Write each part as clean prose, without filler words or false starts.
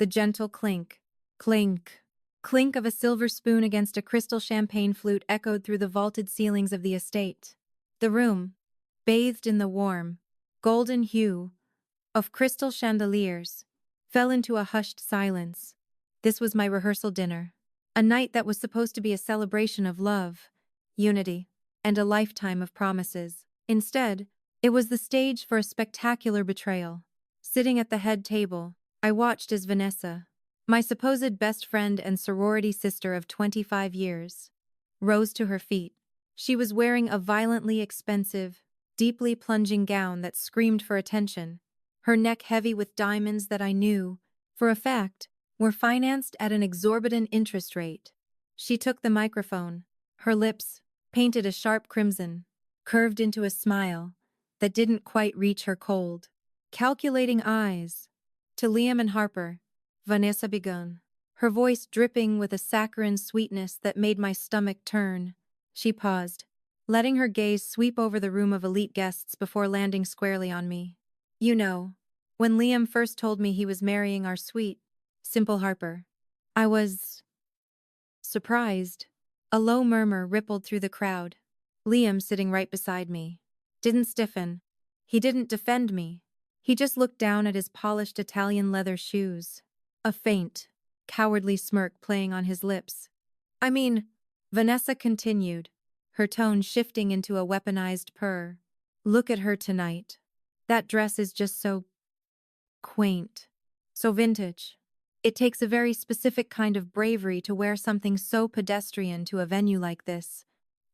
The gentle clink, clink, clink of a silver spoon against a crystal champagne flute echoed through the vaulted ceilings of the estate. The room, bathed in the warm, golden hue of crystal chandeliers, fell into a hushed silence. This was my rehearsal dinner, a night that was supposed to be a celebration of love, unity, and a lifetime of promises. Instead, it was the stage for a spectacular betrayal. Sitting at the head table, I watched as Vanessa, my supposed best friend and sorority sister of 25 years, rose to her feet. She was wearing a violently expensive, deeply plunging gown that screamed for attention, her neck heavy with diamonds that I knew, for a fact, were financed at an exorbitant interest rate. She took the microphone, her lips, painted a sharp crimson, curved into a smile that didn't quite reach her cold, calculating eyes. To Liam and Harper, Vanessa begun, her voice dripping with a saccharine sweetness that made my stomach turn. She paused, letting her gaze sweep over the room of elite guests before landing squarely on me. You know, when Liam first told me he was marrying our sweet, simple Harper, I was surprised. A low murmur rippled through the crowd. Liam, sitting right beside me, didn't stiffen. He didn't defend me. He just looked down at his polished Italian leather shoes, a faint, cowardly smirk playing on his lips. I mean, Vanessa continued, her tone shifting into a weaponized purr. Look at her tonight. That dress is just so quaint, so vintage. It takes a very specific kind of bravery to wear something so pedestrian to a venue like this.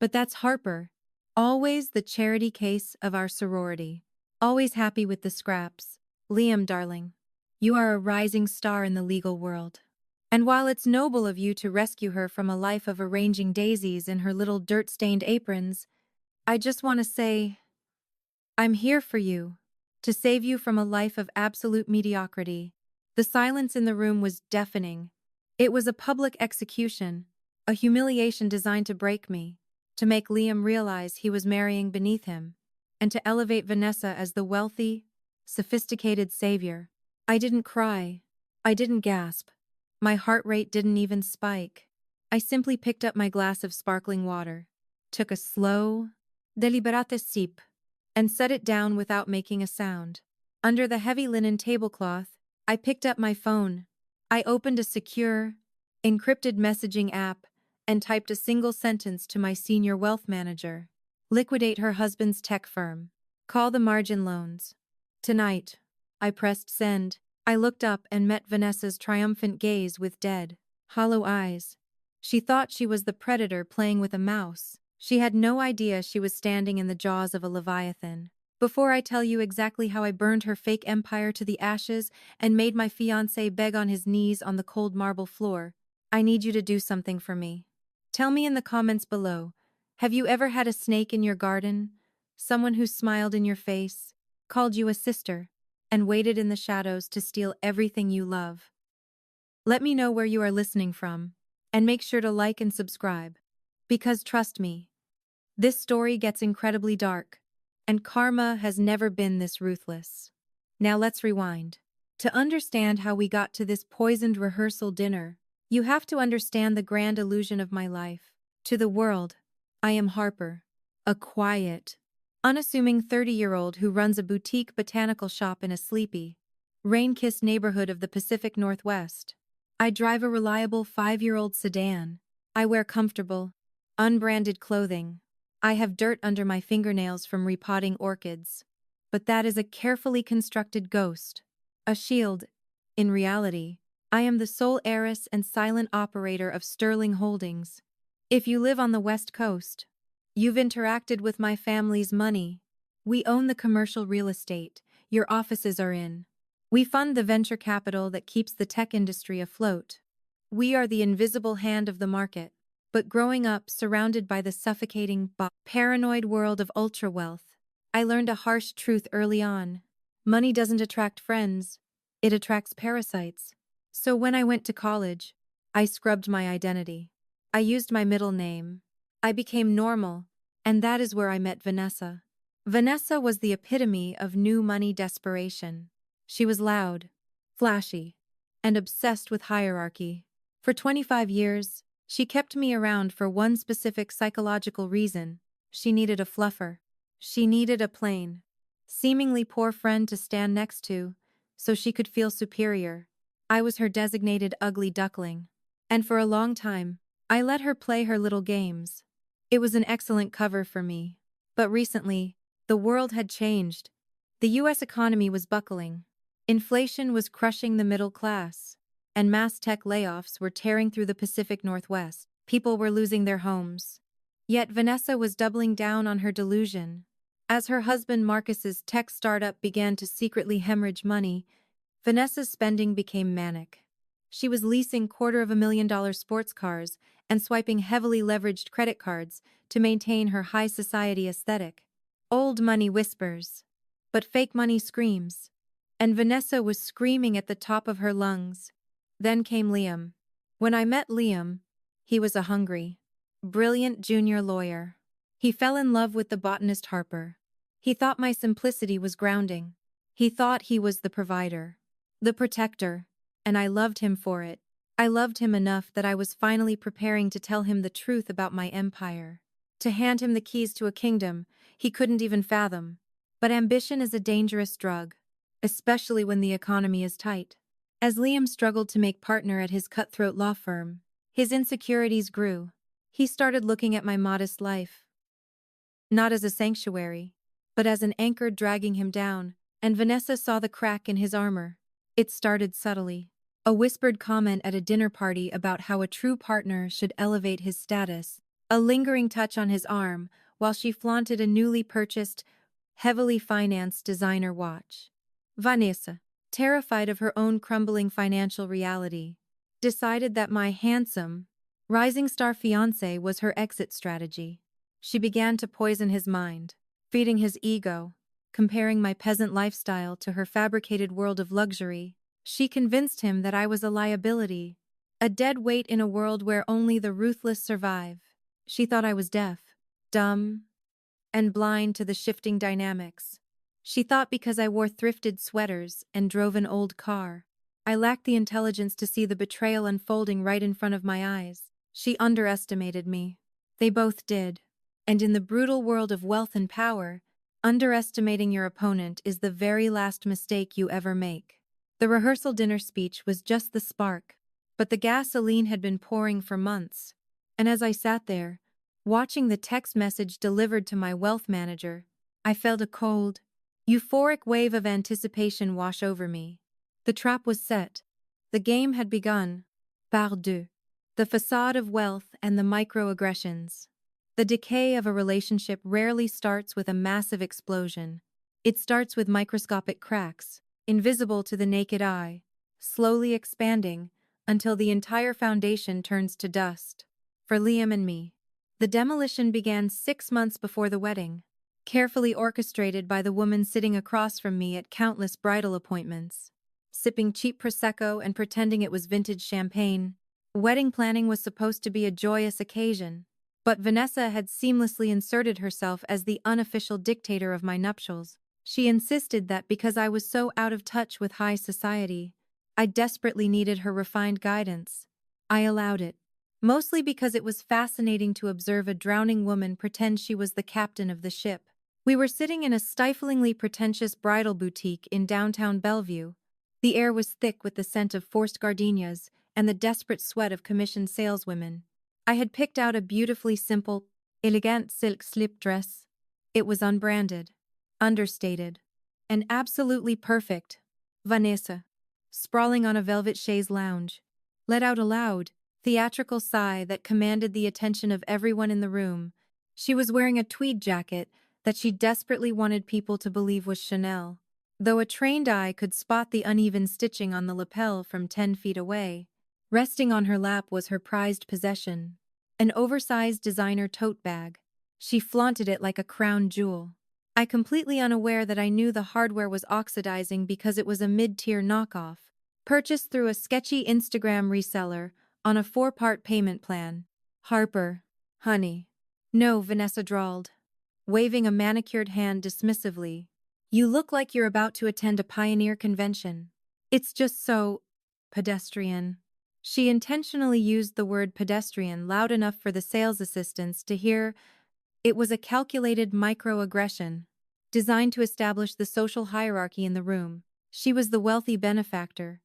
But that's Harper, always the charity case of our sorority. Always happy with the scraps. Liam, darling, you are a rising star in the legal world. And while it's noble of you to rescue her from a life of arranging daisies in her little dirt-stained aprons, I just want to say, I'm here for you, to save you from a life of absolute mediocrity. The silence in the room was deafening. It was a public execution, a humiliation designed to break me, to make Liam realize he was marrying beneath him, and to elevate Vanessa as the wealthy, sophisticated savior. I didn't cry. I didn't gasp. My heart rate didn't even spike. I simply picked up my glass of sparkling water, took a slow, deliberate sip, and set it down without making a sound. Under the heavy linen tablecloth, I picked up my phone. I opened a secure, encrypted messaging app and typed a single sentence to my senior wealth manager. Liquidate her husband's tech firm. Call the margin loans. Tonight. I pressed send. I looked up and met Vanessa's triumphant gaze with dead, hollow eyes. She thought she was the predator playing with a mouse. She had no idea she was standing in the jaws of a leviathan. Before I tell you exactly how I burned her fake empire to the ashes and made my fiancé beg on his knees on the cold marble floor, I need you to do something for me. Tell me in the comments below, have you ever had a snake in your garden? Someone who smiled in your face, called you a sister, and waited in the shadows to steal everything you love? Let me know where you are listening from, and make sure to like and subscribe. Because trust me, this story gets incredibly dark, and karma has never been this ruthless. Now let's rewind. To understand how we got to this poisoned rehearsal dinner, you have to understand the grand illusion of my life. To the world, I am Harper, a quiet, unassuming 30-year-old who runs a boutique botanical shop in a sleepy, rain-kissed neighborhood of the Pacific Northwest. I drive a reliable 5-year-old sedan. I wear comfortable, unbranded clothing. I have dirt under my fingernails from repotting orchids. But that is a carefully constructed ghost, a shield. In reality, I am the sole heiress and silent operator of Sterling Holdings. If you live on the West Coast, you've interacted with my family's money. We own the commercial real estate your offices are in. We fund the venture capital that keeps the tech industry afloat. We are the invisible hand of the market. But growing up surrounded by the suffocating, paranoid world of ultra-wealth, I learned a harsh truth early on. Money doesn't attract friends, it attracts parasites. So when I went to college, I scrubbed my identity. I used my middle name. I became normal, and that is where I met Vanessa. Vanessa was the epitome of new money desperation. She was loud, flashy, and obsessed with hierarchy. For 25 years, she kept me around for one specific psychological reason. She needed a fluffer. She needed a plain, seemingly poor friend to stand next to, so she could feel superior. I was her designated ugly duckling. And for a long time, I let her play her little games. It was an excellent cover for me. But recently, the world had changed. The US economy was buckling. Inflation was crushing the middle class, and mass tech layoffs were tearing through the Pacific Northwest. People were losing their homes. Yet Vanessa was doubling down on her delusion. As her husband Marcus's tech startup began to secretly hemorrhage money, Vanessa's spending became manic. She was leasing $250,000 sports cars and swiping heavily leveraged credit cards to maintain her high society aesthetic. Old money whispers, but fake money screams. And Vanessa was screaming at the top of her lungs. Then came Liam. When I met Liam, he was a hungry, brilliant junior lawyer. He fell in love with the botanist Harper. He thought my simplicity was grounding. He thought he was the provider, the protector, and I loved him for it. I loved him enough that I was finally preparing to tell him the truth about my empire. To hand him the keys to a kingdom he couldn't even fathom. But ambition is a dangerous drug, especially when the economy is tight. As Liam struggled to make partner at his cutthroat law firm, his insecurities grew. He started looking at my modest life not as a sanctuary, but as an anchor dragging him down, and Vanessa saw the crack in his armor. It started subtly. A whispered comment at a dinner party about how a true partner should elevate his status, a lingering touch on his arm while she flaunted a newly purchased, heavily financed designer watch. Vanessa, terrified of her own crumbling financial reality, decided that my handsome, rising star fiancé was her exit strategy. She began to poison his mind, feeding his ego, comparing my peasant lifestyle to her fabricated world of luxury. She convinced him that I was a liability, a dead weight in a world where only the ruthless survive. She thought I was deaf, dumb, and blind to the shifting dynamics. She thought because I wore thrifted sweaters and drove an old car, I lacked the intelligence to see the betrayal unfolding right in front of my eyes. She underestimated me. They both did. And in the brutal world of wealth and power, underestimating your opponent is the very last mistake you ever make. The rehearsal dinner speech was just the spark, but the gasoline had been pouring for months. And as I sat there, watching the text message delivered to my wealth manager, I felt a cold, euphoric wave of anticipation wash over me. The trap was set. The game had begun. Par deux. The facade of wealth and the microaggressions. The decay of a relationship rarely starts with a massive explosion. It starts with microscopic cracks, invisible to the naked eye, slowly expanding until the entire foundation turns to dust. For Liam and me, the demolition began 6 months before the wedding, carefully orchestrated by the woman sitting across from me at countless bridal appointments. Sipping cheap Prosecco and pretending it was vintage champagne, wedding planning was supposed to be a joyous occasion. But Vanessa had seamlessly inserted herself as the unofficial dictator of my nuptials. She insisted that because I was so out of touch with high society, I desperately needed her refined guidance. I allowed it, mostly because it was fascinating to observe a drowning woman pretend she was the captain of the ship. We were sitting in a stiflingly pretentious bridal boutique in downtown Bellevue. The air was thick with the scent of forced gardenias and the desperate sweat of commissioned saleswomen. I had picked out a beautifully simple, elegant silk slip dress. It was unbranded, understated, and absolutely perfect. Vanessa, sprawling on a velvet chaise lounge, let out a loud, theatrical sigh that commanded the attention of everyone in the room. She was wearing a tweed jacket that she desperately wanted people to believe was Chanel, though a trained eye could spot the uneven stitching on the lapel from 10 feet away. Resting on her lap was her prized possession, an oversized designer tote bag. She flaunted it like a crown jewel. I completely unaware that I knew the hardware was oxidizing because it was a mid-tier knockoff, purchased through a sketchy Instagram reseller on a 4-part payment plan. Harper, honey. No, Vanessa drawled, waving a manicured hand dismissively. You look like you're about to attend a pioneer convention. It's just so Pedestrian. She intentionally used the word pedestrian loud enough for the sales assistants to hear. It was a calculated microaggression, designed to establish the social hierarchy in the room. She was the wealthy benefactor.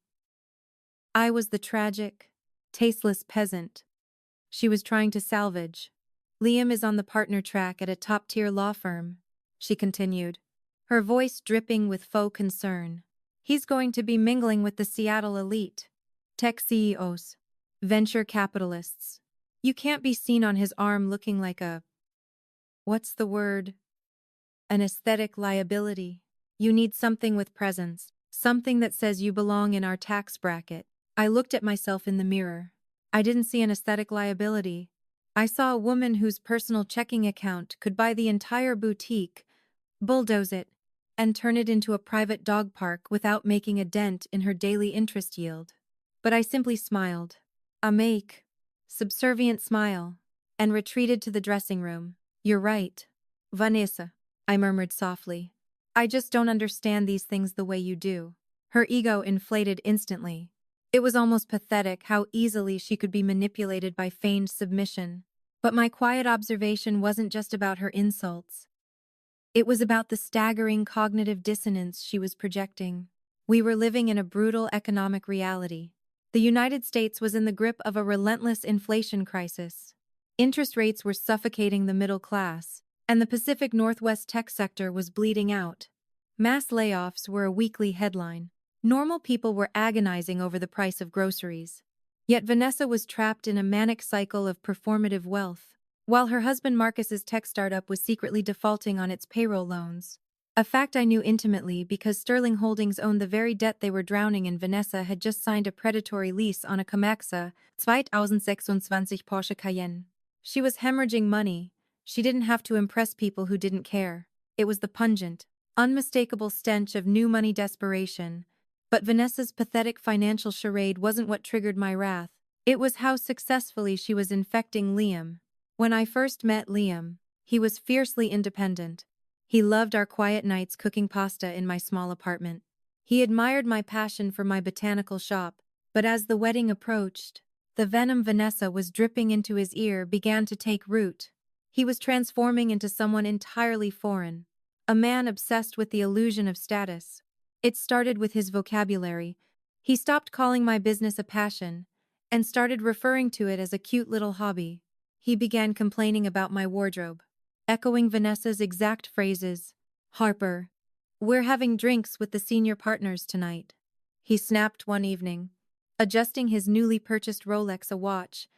I was the tragic, tasteless peasant she was trying to salvage. Liam is on the partner track at a top-tier law firm, she continued, her voice dripping with faux concern. He's going to be mingling with the Seattle elite. Tech CEOs. Venture capitalists. You can't be seen on his arm looking like a… what's the word? An aesthetic liability. You need something with presence. Something that says you belong in our tax bracket. I looked at myself in the mirror. I didn't see an aesthetic liability. I saw a woman whose personal checking account could buy the entire boutique, bulldoze it, and turn it into a private dog park without making a dent in her daily interest yield. But I simply smiled. A meek, subservient smile, and retreated to the dressing room. You're right, Vanessa, I murmured softly. I just don't understand these things the way you do. Her ego inflated instantly. It was almost pathetic how easily she could be manipulated by feigned submission. But my quiet observation wasn't just about her insults. It was about the staggering cognitive dissonance she was projecting. We were living in a brutal economic reality. The United States was in the grip of a relentless inflation crisis. Interest rates were suffocating the middle class, and the Pacific Northwest tech sector was bleeding out. Mass layoffs were a weekly headline. Normal people were agonizing over the price of groceries. Yet Vanessa was trapped in a manic cycle of performative wealth, while her husband Marcus's tech startup was secretly defaulting on its payroll loans. A fact I knew intimately because Sterling Holdings owned the very debt they were drowning in. Vanessa had just signed a predatory lease on a Climax 2026 Porsche Cayenne. She was hemorrhaging money. She didn't have to impress people who didn't care. It was the pungent, unmistakable stench of new money desperation. But Vanessa's pathetic financial charade wasn't what triggered my wrath. It was how successfully she was infecting Liam. When I first met Liam, he was fiercely independent. He loved our quiet nights cooking pasta in my small apartment. He admired my passion for my botanical shop. But as the wedding approached, the venom Vanessa was dripping into his ear began to take root. He was transforming into someone entirely foreign, a man obsessed with the illusion of status. It started with his vocabulary. He stopped calling my business a passion and started referring to it as a cute little hobby. He began complaining about my wardrobe, echoing Vanessa's exact phrases. Harper, we're having drinks with the senior partners tonight, he snapped one evening. Adjusting his newly purchased Rolex a watch,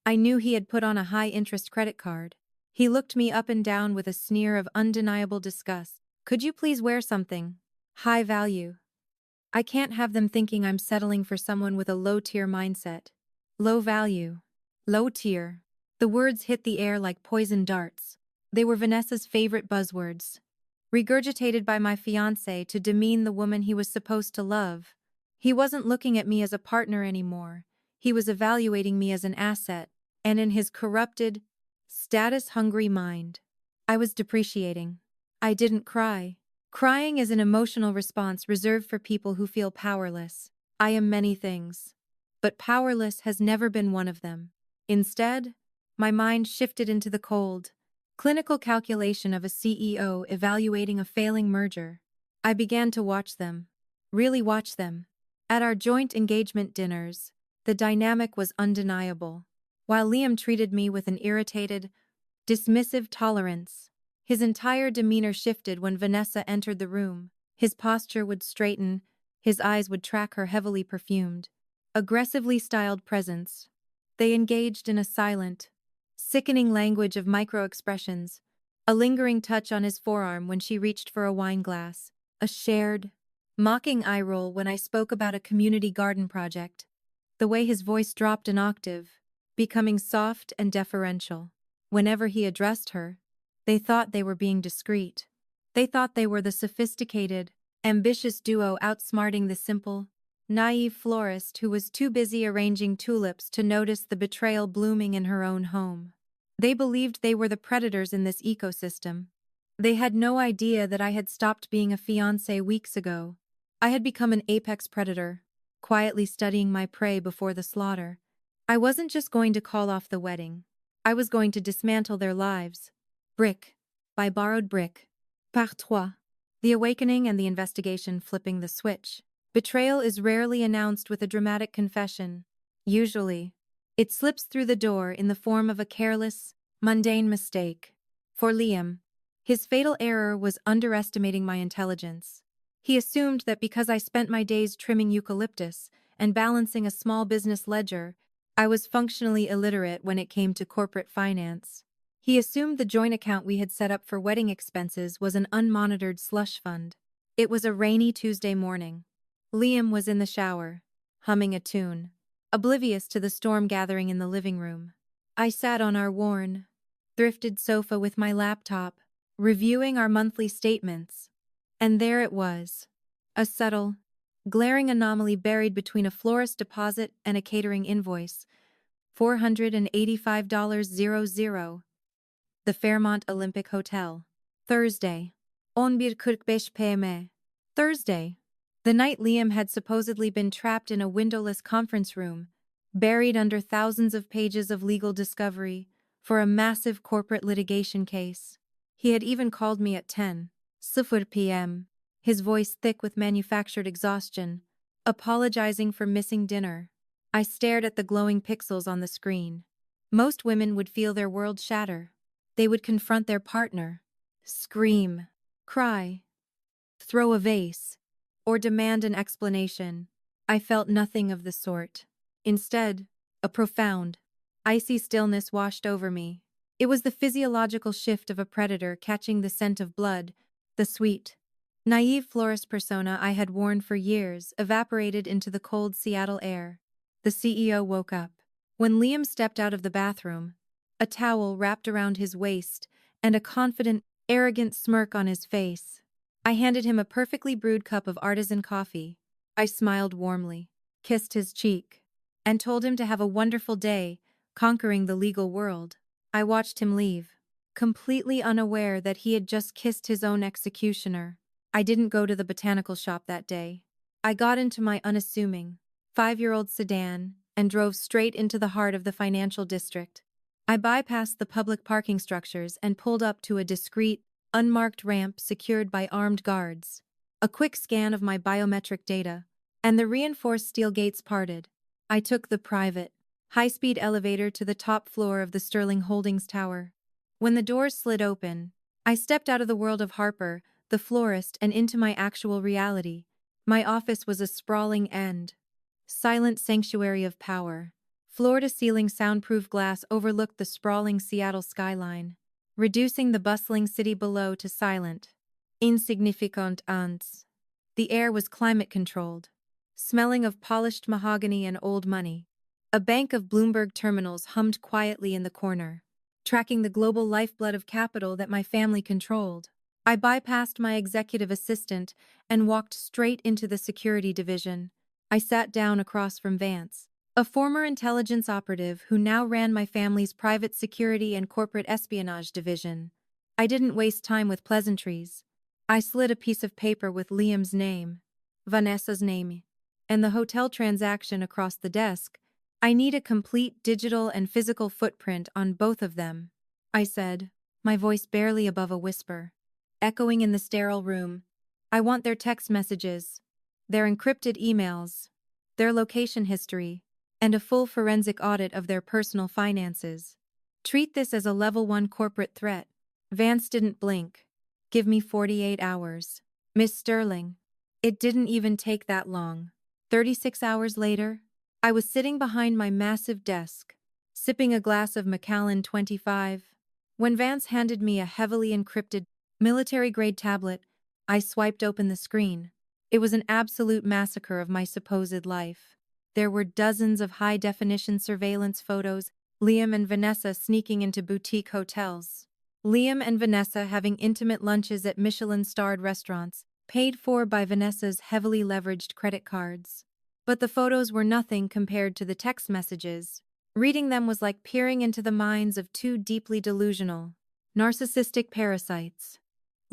I knew he had put on a high-interest credit card. He looked me up and down with a sneer of undeniable disgust. Could you please wear something high value? I can't have them thinking I'm settling for someone with a low-tier mindset. Low value. Low tier. The words hit the air like poison darts. They were Vanessa's favorite buzzwords, regurgitated by my fiancé to demean the woman he was supposed to love. He wasn't looking at me as a partner anymore. He was evaluating me as an asset, and in his corrupted, status-hungry mind, I was depreciating. I didn't cry. Crying is an emotional response reserved for people who feel powerless. I am many things, but powerless has never been one of them. Instead, my mind shifted into the cold, clinical calculation of a CEO evaluating a failing merger. I began to watch them, really watch them. At our joint engagement dinners, the dynamic was undeniable. While Liam treated me with an irritated, dismissive tolerance, his entire demeanor shifted when Vanessa entered the room. His posture would straighten, his eyes would track her heavily perfumed, aggressively styled presence. They engaged in a silent, sickening language of micro-expressions, a lingering touch on his forearm when she reached for a wine glass, a shared, mocking eye roll when I spoke about a community garden project, the way his voice dropped an octave, becoming soft and deferential. Whenever he addressed her, they thought they were being discreet. They thought they were the sophisticated, ambitious duo outsmarting the simple, naive florist who was too busy arranging tulips to notice the betrayal blooming in her own home. They believed they were the predators in this ecosystem. They had no idea that I had stopped being a fiancé weeks ago. I had become an apex predator, quietly studying my prey before the slaughter. I wasn't just going to call off the wedding. I was going to dismantle their lives. Brick by borrowed brick. Par trois. The awakening and the investigation flipping the switch. Betrayal is rarely announced with a dramatic confession. Usually, it slips through the door in the form of a careless, mundane mistake. For Liam, his fatal error was underestimating my intelligence. He assumed that because I spent my days trimming eucalyptus and balancing a small business ledger, I was functionally illiterate when it came to corporate finance. He assumed the joint account we had set up for wedding expenses was an unmonitored slush fund. It was a rainy Tuesday morning. Liam was in the shower, humming a tune, oblivious to the storm gathering in the living room. I sat on our worn, thrifted sofa with my laptop, reviewing our monthly statements. And there it was, a subtle, glaring anomaly buried between a florist deposit and a catering invoice. $485.00. The Fairmont Olympic Hotel. Thursday. 11:45 p.m. Thursday. The night Liam had supposedly been trapped in a windowless conference room, buried under thousands of pages of legal discovery, for a massive corporate litigation case. He had even called me at 10:00 p.m., his voice thick with manufactured exhaustion, apologizing for missing dinner. I stared at the glowing pixels on the screen. Most women would feel their world shatter. They would confront their partner, scream, cry, throw a vase, or demand an explanation. I felt nothing of the sort. Instead, a profound, icy stillness washed over me. It was the physiological shift of a predator catching the scent of blood, the sweet, naive florist persona I had worn for years evaporated into the cold Seattle air. The CEO woke up. When Liam stepped out of the bathroom, a towel wrapped around his waist and a confident, arrogant smirk on his face, I handed him a perfectly brewed cup of artisan coffee. I smiled warmly, kissed his cheek, and told him to have a wonderful day, conquering the legal world. I watched him leave, completely unaware that he had just kissed his own executioner. I didn't go to the botanical shop that day. I got into my unassuming, 5-year-old sedan and drove straight into the heart of the financial district. I bypassed the public parking structures and pulled up to a discreet, unmarked ramp secured by armed guards. A quick scan of my biometric data, and the reinforced steel gates parted. I took the private, high-speed elevator to the top floor of the Sterling Holdings Tower. When the doors slid open, I stepped out of the world of Harper, the florist, and into my actual reality. My office was a sprawling silent sanctuary of power. Floor-to-ceiling soundproof glass overlooked the sprawling Seattle skyline, reducing the bustling city below to silent, insignificant ants. The air was climate-controlled, smelling of polished mahogany and old money. A bank of Bloomberg terminals hummed quietly in the corner, tracking the global lifeblood of capital that my family controlled. I bypassed my executive assistant and walked straight into the security division. I sat down across from Vance, a former intelligence operative who now ran my family's private security and corporate espionage division. I didn't waste time with pleasantries. I slid a piece of paper with Liam's name, Vanessa's name, and the hotel transaction across the desk. I need a complete digital and physical footprint on both of them, I said, my voice barely above a whisper, echoing in the sterile room. I want their text messages, their encrypted emails, their location history, and a full forensic audit of their personal finances. Treat this as a level 1 corporate threat. Vance didn't blink. Give me 48 hours. Miss Sterling. It didn't even take that long. 36 hours later, I was sitting behind my massive desk, sipping a glass of Macallan 25. When Vance handed me a heavily encrypted, military-grade tablet, I swiped open the screen. It was an absolute massacre of my supposed life. There were dozens of high-definition surveillance photos, Liam and Vanessa sneaking into boutique hotels, Liam and Vanessa having intimate lunches at Michelin-starred restaurants, paid for by Vanessa's heavily leveraged credit cards. But the photos were nothing compared to the text messages. Reading them was like peering into the minds of two deeply delusional, narcissistic parasites.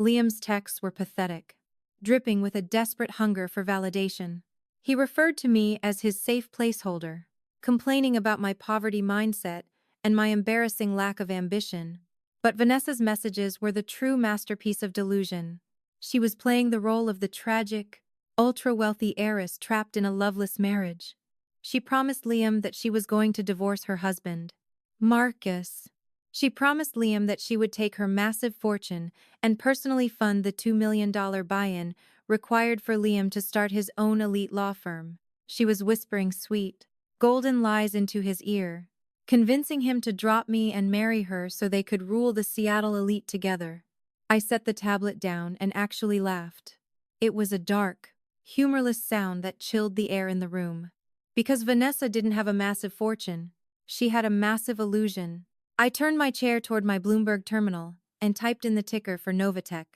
Liam's texts were pathetic, dripping with a desperate hunger for validation. He referred to me as his safe placeholder, complaining about my poverty mindset and my embarrassing lack of ambition. But Vanessa's messages were the true masterpiece of delusion. She was playing the role of the tragic, ultra-wealthy heiress trapped in a loveless marriage. She promised Liam that she was going to divorce her husband, Marcus. She promised Liam that she would take her massive fortune and personally fund the $2 million buy-in required for Liam to start his own elite law firm. She was whispering sweet, golden lies into his ear, convincing him to drop me and marry her so they could rule the Seattle elite together. I set the tablet down and actually laughed. It was a dark, humorless sound that chilled the air in the room. Because Vanessa didn't have a massive fortune, she had a massive illusion. I turned my chair toward my Bloomberg terminal and typed in the ticker for Novatech,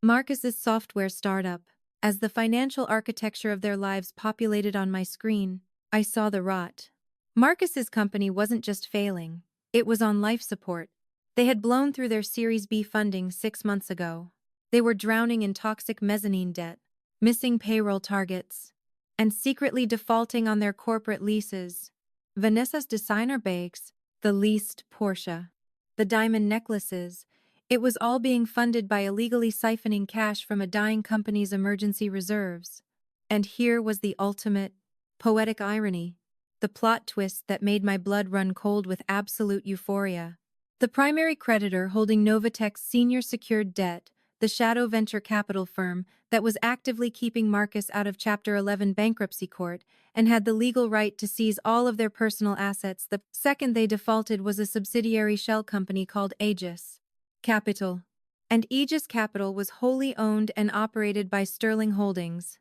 Marcus's software startup. As the financial architecture of their lives populated on my screen, I saw the rot. Marcus's company wasn't just failing, it was on life support. They had blown through their Series B funding 6 months ago. They were drowning in toxic mezzanine debt, missing payroll targets, and secretly defaulting on their corporate leases. Vanessa's designer bags, the leased Porsche, the diamond necklaces, it was all being funded by illegally siphoning cash from a dying company's emergency reserves. And here was the ultimate, poetic irony, the plot twist that made my blood run cold with absolute euphoria. The primary creditor holding Novatech's senior secured debt, the shadow venture capital firm that was actively keeping Marcus out of Chapter 11 bankruptcy court and had the legal right to seize all of their personal assets the second they defaulted, was a subsidiary shell company called Aegis Capital. And Aegis Capital was wholly owned and operated by Sterling Holdings.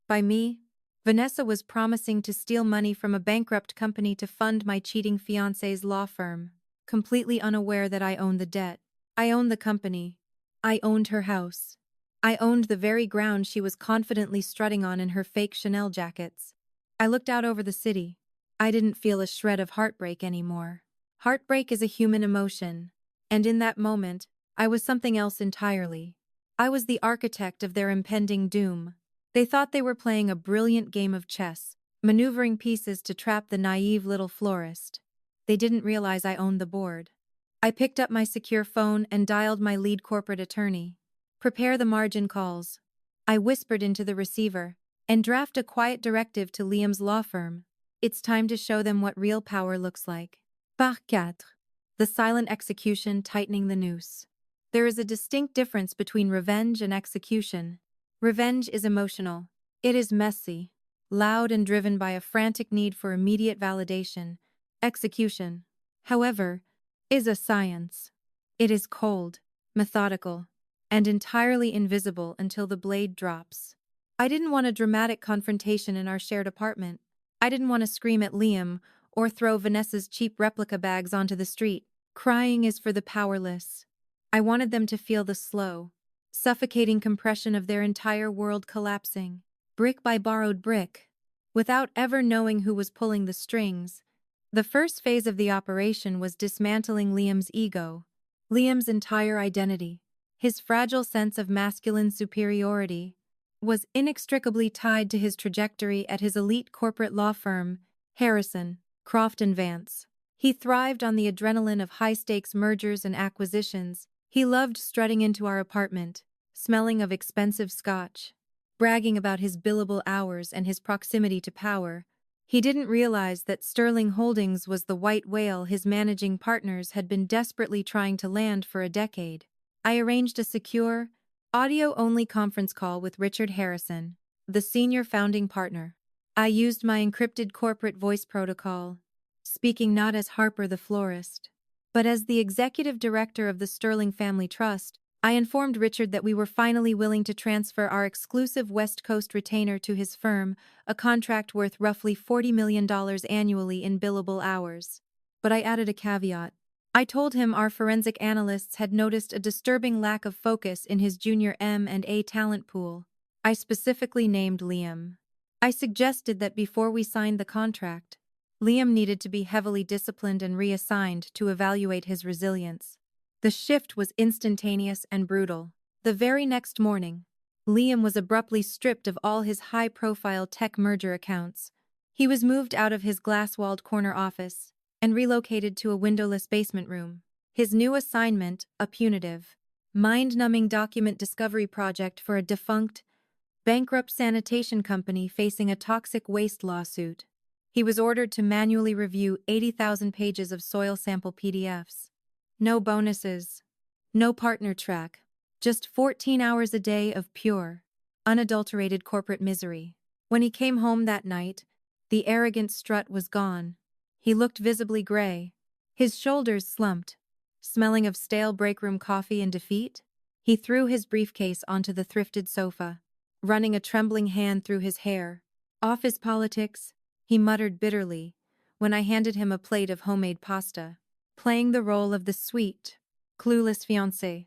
By me, Vanessa was promising to steal money from a bankrupt company to fund my cheating fiancé's law firm, completely unaware that I owned the debt. I owned the company. I owned her house. I owned the very ground she was confidently strutting on in her fake Chanel jackets. I looked out over the city. I didn't feel a shred of heartbreak anymore. Heartbreak is a human emotion, and in that moment, I was something else entirely. I was the architect of their impending doom. They thought they were playing a brilliant game of chess, maneuvering pieces to trap the naive little florist. They didn't realize I owned the board. I picked up my secure phone and dialed my lead corporate attorney. Prepare the margin calls. I whispered into the receiver, and draft a quiet directive to Liam's law firm. It's time to show them what real power looks like. Par quatre. The silent execution tightening the noose. There is a distinct difference between revenge and execution. Revenge is emotional. It is messy, loud, and driven by a frantic need for immediate validation. Execution, however, is a science. It is cold, methodical, and entirely invisible until the blade drops. I didn't want a dramatic confrontation in our shared apartment. I didn't want to scream at Liam or throw Vanessa's cheap replica bags onto the street. Crying is for the powerless. I wanted them to feel the slow, suffocating compression of their entire world collapsing, brick by borrowed brick, without ever knowing who was pulling the strings. The first phase of the operation was dismantling Liam's ego, Liam's entire identity. His fragile sense of masculine superiority was inextricably tied to his trajectory at his elite corporate law firm, Harrison, Croft and Vance. He thrived on the adrenaline of high-stakes mergers and acquisitions. He loved strutting into our apartment, smelling of expensive scotch, bragging about his billable hours and his proximity to power. He didn't realize that Sterling Holdings was the white whale his managing partners had been desperately trying to land for a decade. I arranged a secure, audio-only conference call with Richard Harrison, the senior founding partner. I used my encrypted corporate voice protocol, speaking not as Harper the florist, but as the executive director of the Sterling Family Trust. I informed Richard that we were finally willing to transfer our exclusive West Coast retainer to his firm, a contract worth roughly $40 million annually in billable hours. But I added a caveat. I told him our forensic analysts had noticed a disturbing lack of focus in his junior M&A talent pool. I specifically named Liam. I suggested that before we signed the contract, Liam needed to be heavily disciplined and reassigned to evaluate his resilience. The shift was instantaneous and brutal. The very next morning, Liam was abruptly stripped of all his high-profile tech merger accounts. He was moved out of his glass-walled corner office and relocated to a windowless basement room. His new assignment, a punitive, mind-numbing document discovery project for a defunct, bankrupt sanitation company facing a toxic waste lawsuit. He was ordered to manually review 80,000 pages of soil sample PDFs. No bonuses, no partner track, just 14 hours a day of pure, unadulterated corporate misery. When he came home that night, the arrogant strut was gone. He looked visibly gray, his shoulders slumped, smelling of stale breakroom coffee and defeat. He threw his briefcase onto the thrifted sofa, running a trembling hand through his hair. Office politics, he muttered bitterly, when I handed him a plate of homemade pasta. Playing the role of the sweet, clueless fiancé.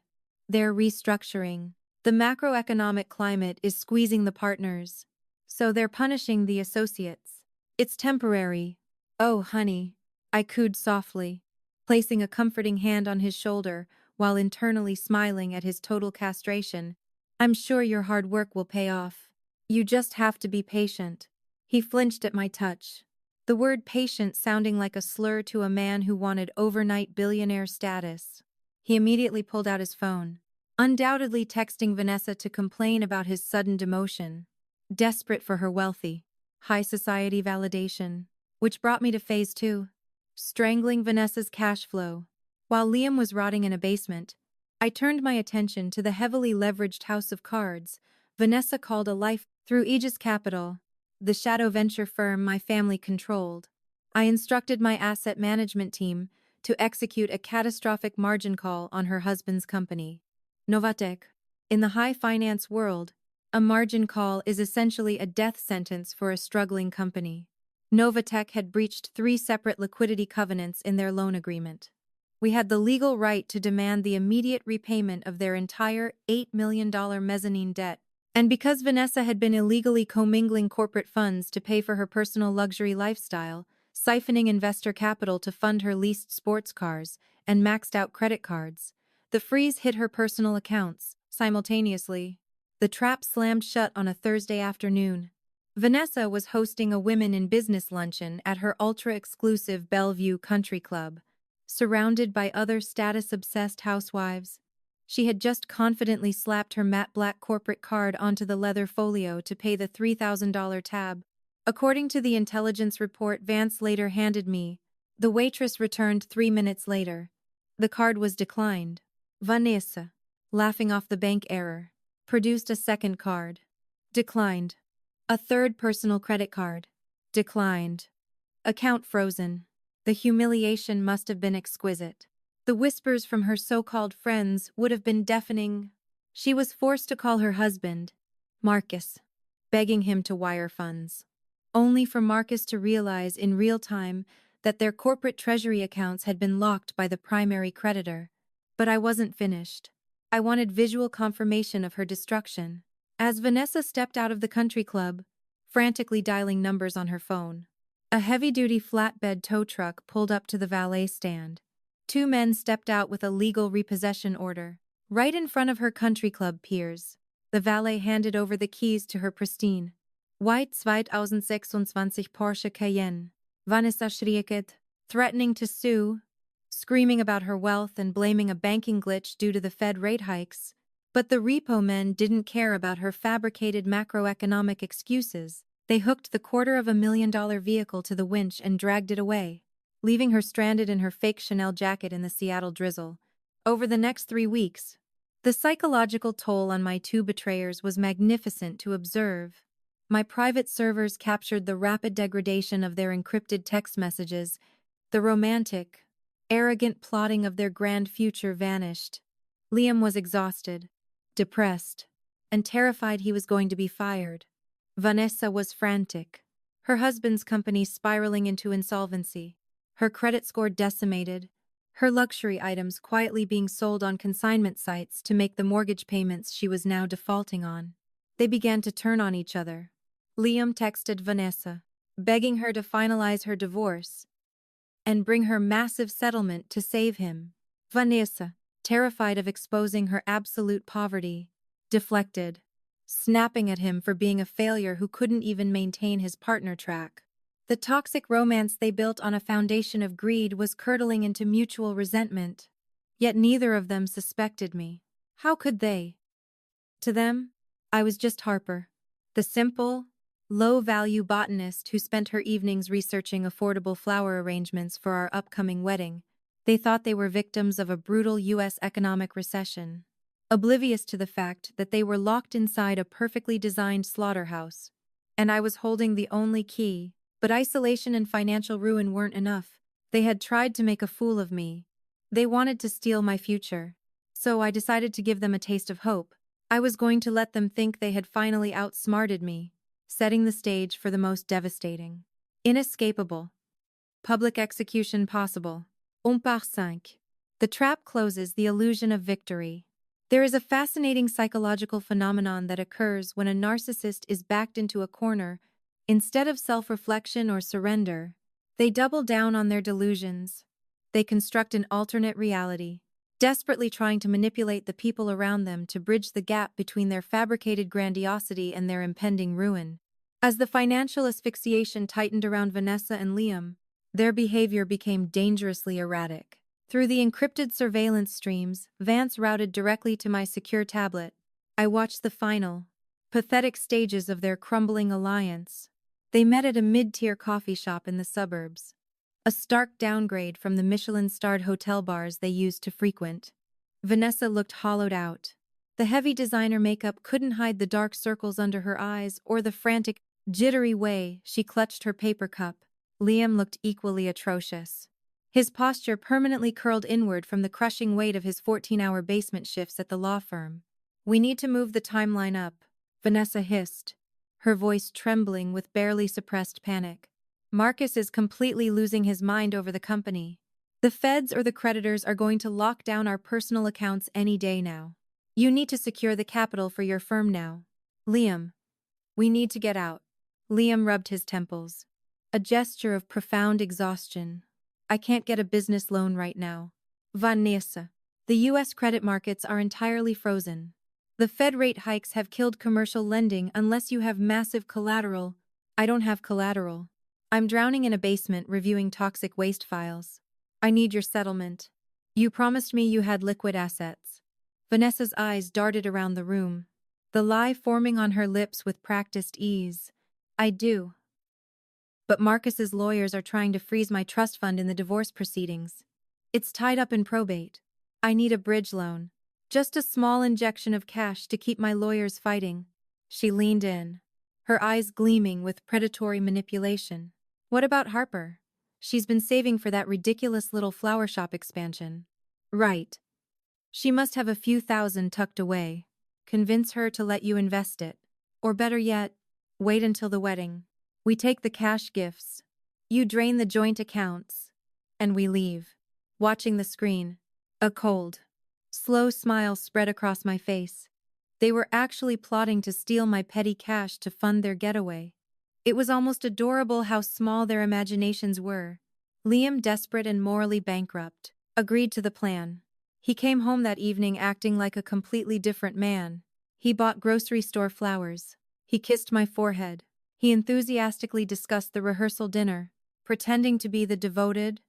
They're restructuring. The macroeconomic climate is squeezing the partners, so they're punishing the associates. It's temporary. Oh, honey, I cooed softly, placing a comforting hand on his shoulder while internally smiling at his total castration. I'm sure your hard work will pay off. You just have to be patient. He flinched at my touch, the word patient sounding like a slur to a man who wanted overnight billionaire status. He immediately pulled out his phone, undoubtedly texting Vanessa to complain about his sudden demotion, desperate for her wealthy, high society validation, which brought me to phase 2, strangling Vanessa's cash flow. While Liam was rotting in a basement, I turned my attention to the heavily leveraged house of cards Vanessa called a life. Through Aegis Capital, the shadow venture firm my family controlled, I instructed my asset management team to execute a catastrophic margin call on her husband's company, Novatech. In the high finance world, a margin call is essentially a death sentence for a struggling company. Novatech had breached 3 separate liquidity covenants in their loan agreement. We had the legal right to demand the immediate repayment of their entire $8 million mezzanine debt. And because Vanessa had been illegally commingling corporate funds to pay for her personal luxury lifestyle, siphoning investor capital to fund her leased sports cars and maxed-out credit cards, the freeze hit her personal accounts simultaneously. The trap slammed shut on a Thursday afternoon. Vanessa was hosting a women in business luncheon at her ultra-exclusive Bellevue Country Club, surrounded by other status-obsessed housewives. She had just confidently slapped her matte black corporate card onto the leather folio to pay the $3,000 tab. According to the intelligence report Vance later handed me, the waitress returned 3 minutes later. The card was declined. Vanessa, laughing off the bank error, produced a second card. Declined. A third personal credit card. Declined. Account frozen. The humiliation must have been exquisite. The whispers from her so-called friends would have been deafening. She was forced to call her husband, Marcus, begging him to wire funds, only for Marcus to realize in real time that their corporate treasury accounts had been locked by the primary creditor. But I wasn't finished. I wanted visual confirmation of her destruction. As Vanessa stepped out of the country club, frantically dialing numbers on her phone, a heavy-duty flatbed tow truck pulled up to the valet stand. 2 men stepped out with a legal repossession order. Right in front of her country club peers, the valet handed over the keys to her pristine, white 2026 Porsche Cayenne. Vanessa shrieked, threatening to sue, screaming about her wealth and blaming a banking glitch due to the Fed rate hikes. But the repo men didn't care about her fabricated macroeconomic excuses. They hooked the $250,000 vehicle to the winch and dragged it away, leaving her stranded in her fake Chanel jacket in the Seattle drizzle. Over the next 3 weeks, the psychological toll on my 2 betrayers was magnificent to observe. My private servers captured the rapid degradation of their encrypted text messages. The romantic, arrogant plotting of their grand future vanished. Liam was exhausted, depressed, and terrified he was going to be fired. Vanessa was frantic, her husband's company spiraling into insolvency, her credit score decimated, her luxury items quietly being sold on consignment sites to make the mortgage payments she was now defaulting on. They began to turn on each other. Liam texted Vanessa, begging her to finalize her divorce and bring her massive settlement to save him. Vanessa, terrified of exposing her absolute poverty, deflected. snapping at him for being a failure who couldn't even maintain his partner track. The toxic romance they built on a foundation of greed was curdling into mutual resentment. Yet neither of them suspected me. How could they? To them, I was just Harper, the simple, low-value botanist who spent her evenings researching affordable flower arrangements for our upcoming wedding. They thought they were victims of a brutal U.S. economic recession, oblivious to the fact that they were locked inside a perfectly designed slaughterhouse. And I was holding the only key, but isolation and financial ruin weren't enough. They had tried to make a fool of me. They wanted to steal my future. So I decided to give them a taste of hope. I was going to let them think they had finally outsmarted me, setting the stage for the most devastating, inescapable, public execution possible. Un par cinq. The trap closes the illusion of victory. There is a fascinating psychological phenomenon that occurs when a narcissist is backed into a corner. Instead of self-reflection or surrender, they double down on their delusions. They construct an alternate reality, desperately trying to manipulate the people around them to bridge the gap between their fabricated grandiosity and their impending ruin. As the financial asphyxiation tightened around Vanessa and Liam, their behavior became dangerously erratic. Through the encrypted surveillance streams, Vance routed directly to my secure tablet. I watched the final, pathetic stages of their crumbling alliance. They met at a mid-tier coffee shop in the suburbs, a stark downgrade from the Michelin-starred hotel bars they used to frequent. Vanessa looked hollowed out. The heavy designer makeup couldn't hide the dark circles under her eyes or the frantic, jittery way she clutched her paper cup. Liam looked equally atrocious. His posture permanently curled inward from the crushing weight of his 14-hour basement shifts at the law firm. "We need to move the timeline up," Vanessa hissed, her voice trembling with barely suppressed panic. "Marcus is completely losing his mind over the company. The feds or the creditors are going to lock down our personal accounts any day now. You need to secure the capital for your firm now. Liam, we need to get out." Liam rubbed his temples, a gesture of profound exhaustion. "I can't get a business loan right now. Vanessa, the U.S. credit markets are entirely frozen. The Fed rate hikes have killed commercial lending unless you have massive collateral. I don't have collateral. I'm drowning in a basement reviewing toxic waste files. I need your settlement. You promised me you had liquid assets." Vanessa's eyes darted around the room, the lie forming on her lips with practiced ease. "I do. But Marcus's lawyers are trying to freeze my trust fund in the divorce proceedings. It's tied up in probate. I need a bridge loan. Just a small injection of cash to keep my lawyers fighting." She leaned in, her eyes gleaming with predatory manipulation. "What about Harper? She's been saving for that ridiculous little flower shop expansion." "Right. She must have a few thousand tucked away. Convince her to let you invest it. Or better yet, wait until the wedding. We take the cash gifts. You drain the joint accounts. And we leave." Watching the screen, a cold, slow smile spread across my face. They were actually plotting to steal my petty cash to fund their getaway. It was almost adorable how small their imaginations were. Liam, desperate and morally bankrupt, agreed to the plan. He came home that evening acting like a completely different man. He bought grocery store flowers. He kissed my forehead. He enthusiastically discussed the rehearsal dinner, pretending to be the devoted,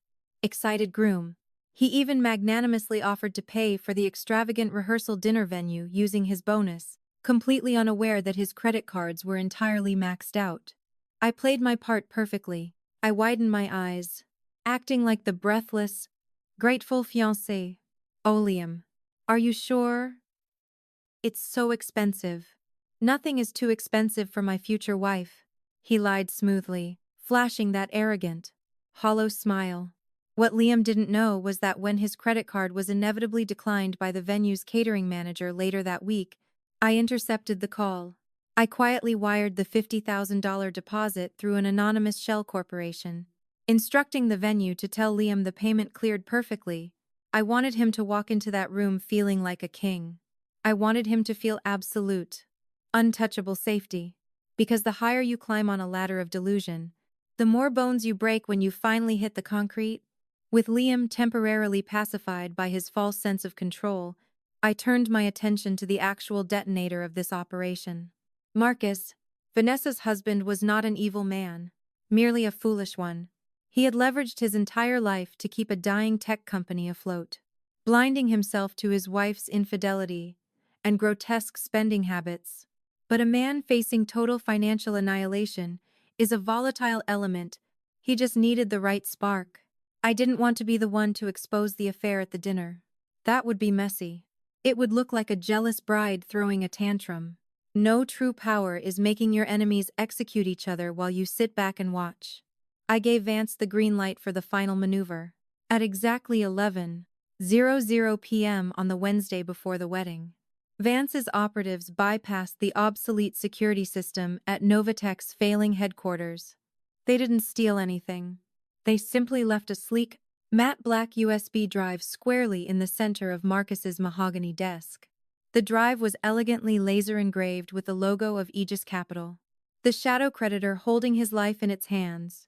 excited groom. He even magnanimously offered to pay for the extravagant rehearsal dinner venue using his bonus, completely unaware that his credit cards were entirely maxed out. I played my part perfectly. I widened my eyes, acting like the breathless, grateful fiancé. "Oh, Liam, are you sure? It's so expensive." "Nothing is too expensive for my future wife," he lied smoothly, flashing that arrogant, hollow smile. What Liam didn't know was that when his credit card was inevitably declined by the venue's catering manager later that week, I intercepted the call. I quietly wired the $50,000 deposit through an anonymous shell corporation, instructing the venue to tell Liam the payment cleared perfectly. I wanted him to walk into that room feeling like a king. I wanted him to feel absolute, untouchable safety. Because the higher you climb on a ladder of delusion, the more bones you break when you finally hit the concrete. With Liam temporarily pacified by his false sense of control, I turned my attention to the actual detonator of this operation. Marcus, Vanessa's husband, was not an evil man, merely a foolish one. He had leveraged his entire life to keep a dying tech company afloat, blinding himself to his wife's infidelity and grotesque spending habits. But a man facing total financial annihilation is a volatile element. He just needed the right spark. I didn't want to be the one to expose the affair at the dinner. That would be messy. It would look like a jealous bride throwing a tantrum. No true power is making your enemies execute each other while you sit back and watch. I gave Vance the green light for the final maneuver. At exactly 11:00 p.m. on the Wednesday before the wedding, Vance's operatives bypassed the obsolete security system at Novatech's failing headquarters. They didn't steal anything. They simply left a sleek, matte black USB drive squarely in the center of Marcus's mahogany desk. The drive was elegantly laser engraved with the logo of Aegis Capital, the shadow creditor holding his life in its hands.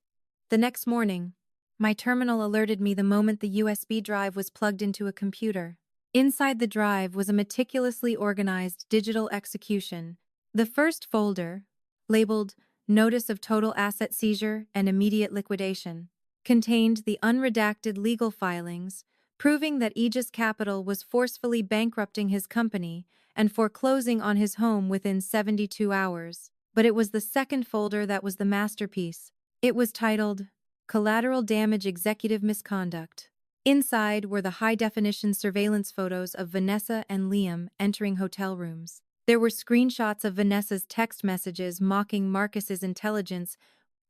The next morning, my terminal alerted me the moment the USB drive was plugged into a computer. Inside the drive was a meticulously organized digital execution. The first folder, labeled Notice of Total Asset Seizure and Immediate Liquidation, contained the unredacted legal filings proving that Aegis Capital was forcefully bankrupting his company and foreclosing on his home within 72 hours. But it was the second folder that was the masterpiece. It was titled Collateral Damage Executive Misconduct. Inside were the high-definition surveillance photos of Vanessa and Liam entering hotel rooms. There were screenshots of Vanessa's text messages mocking Marcus's intelligence,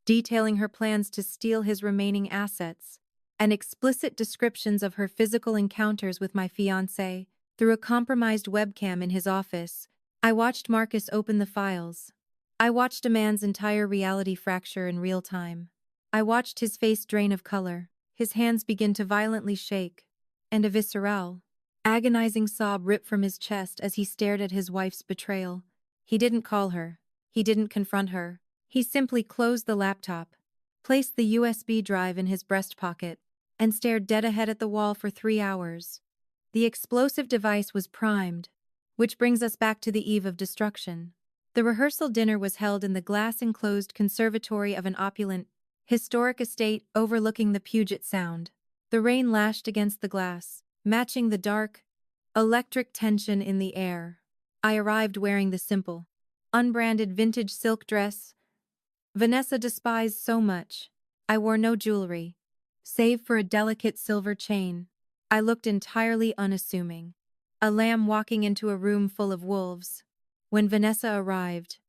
detailing her plans to steal his remaining assets, and explicit descriptions of her physical encounters with my fiancé. Through a compromised webcam in his office, I watched Marcus open the files. I watched a man's entire reality fracture in real time. I watched his face drain of color, his hands begin to violently shake, and a visceral, agonizing sob rip from his chest as he stared at his wife's betrayal. He didn't call her. He didn't confront her. He simply closed the laptop, placed the USB drive in his breast pocket, and stared dead ahead at the wall for 3 hours. The explosive device was primed, which brings us back to the eve of destruction. The rehearsal dinner was held in the glass-enclosed conservatory of an opulent, historic estate overlooking the Puget Sound. The rain lashed against the glass, matching the dark, electric tension in the air. I arrived wearing the simple, unbranded vintage silk dress Vanessa despised so much. I wore no jewelry, save for a delicate silver chain. I looked entirely unassuming, a lamb walking into a room full of wolves. When Vanessa arrived,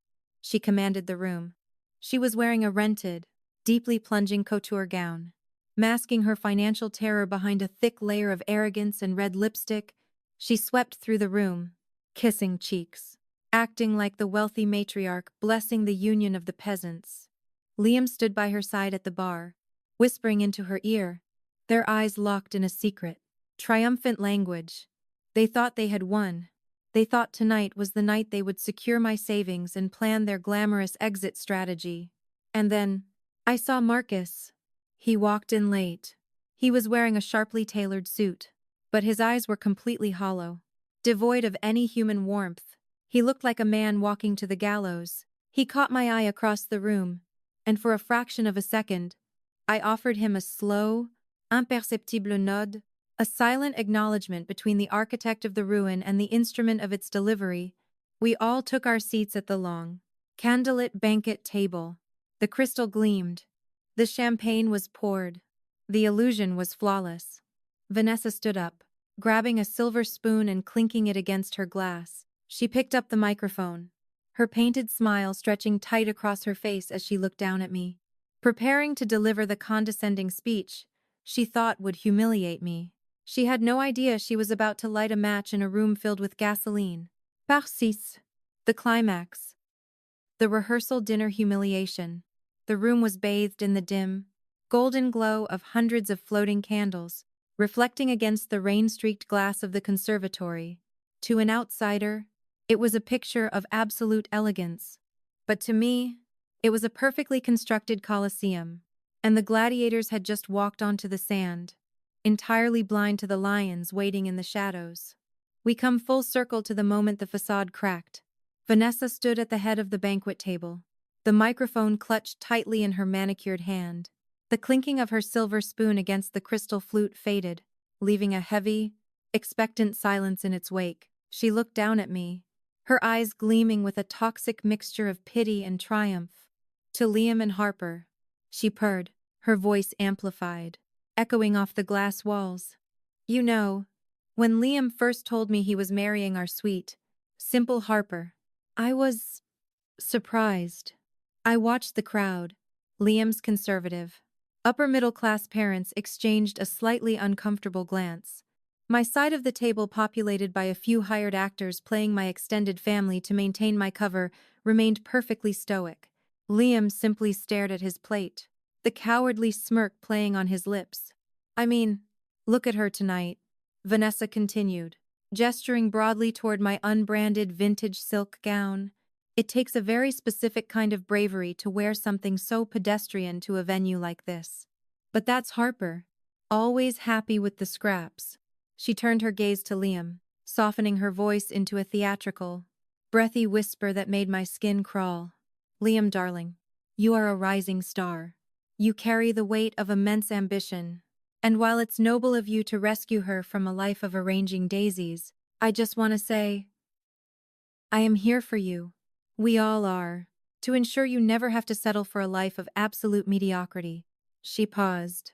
she commanded the room. She was wearing a rented, deeply plunging couture gown, masking her financial terror behind a thick layer of arrogance and red lipstick. She swept through the room, kissing cheeks, acting like the wealthy matriarch blessing the union of the peasants. Liam stood by her side at the bar, whispering into her ear, their eyes locked in a secret, triumphant language. They thought they had won. They thought tonight was the night they would secure my savings and plan their glamorous exit strategy. And then, I saw Marcus. He walked in late. He was wearing a sharply tailored suit, but his eyes were completely hollow, devoid of any human warmth. He looked like a man walking to the gallows. He caught my eye across the room, and for a fraction of a second, I offered him a slow, imperceptible nod, a silent acknowledgement between the architect of the ruin and the instrument of its delivery. We all took our seats at the long, candlelit banquet table. The crystal gleamed. The champagne was poured. The illusion was flawless. Vanessa stood up, grabbing a silver spoon and clinking it against her glass. She picked up the microphone, her painted smile stretching tight across her face as she looked down at me, preparing to deliver the condescending speech she thought would humiliate me. She had no idea she was about to light a match in a room filled with gasoline. Part 6. The climax. The rehearsal dinner humiliation. The room was bathed in the dim, golden glow of hundreds of floating candles, reflecting against the rain-streaked glass of the conservatory. To an outsider, it was a picture of absolute elegance. But to me, it was a perfectly constructed coliseum, and the gladiators had just walked onto the sand, entirely blind to the lions waiting in the shadows. We come full circle to the moment the facade cracked. Vanessa stood at the head of the banquet table, the microphone clutched tightly in her manicured hand. The clinking of her silver spoon against the crystal flute faded, leaving a heavy, expectant silence in its wake. She looked down at me, her eyes gleaming with a toxic mixture of pity and triumph. To Liam and Harper, she purred, her voice amplified, echoing off the glass walls. You know, when Liam first told me he was marrying our sweet, simple Harper, I was surprised. I watched the crowd, Liam's conservative, upper-middle-class parents exchanged a slightly uncomfortable glance. My side of the table, populated by a few hired actors playing my extended family to maintain my cover, remained perfectly stoic. Liam simply stared at his plate, the cowardly smirk playing on his lips. I mean, look at her tonight, Vanessa continued, gesturing broadly toward my unbranded vintage silk gown. It takes a very specific kind of bravery to wear something so pedestrian to a venue like this. But that's Harper, always happy with the scraps. She turned her gaze to Liam, softening her voice into a theatrical, breathy whisper that made my skin crawl. Liam, darling, you are a rising star. You carry the weight of immense ambition. And while it's noble of you to rescue her from a life of arranging daisies, I just want to say, I am here for you. We all are, to ensure you never have to settle for a life of absolute mediocrity. She paused,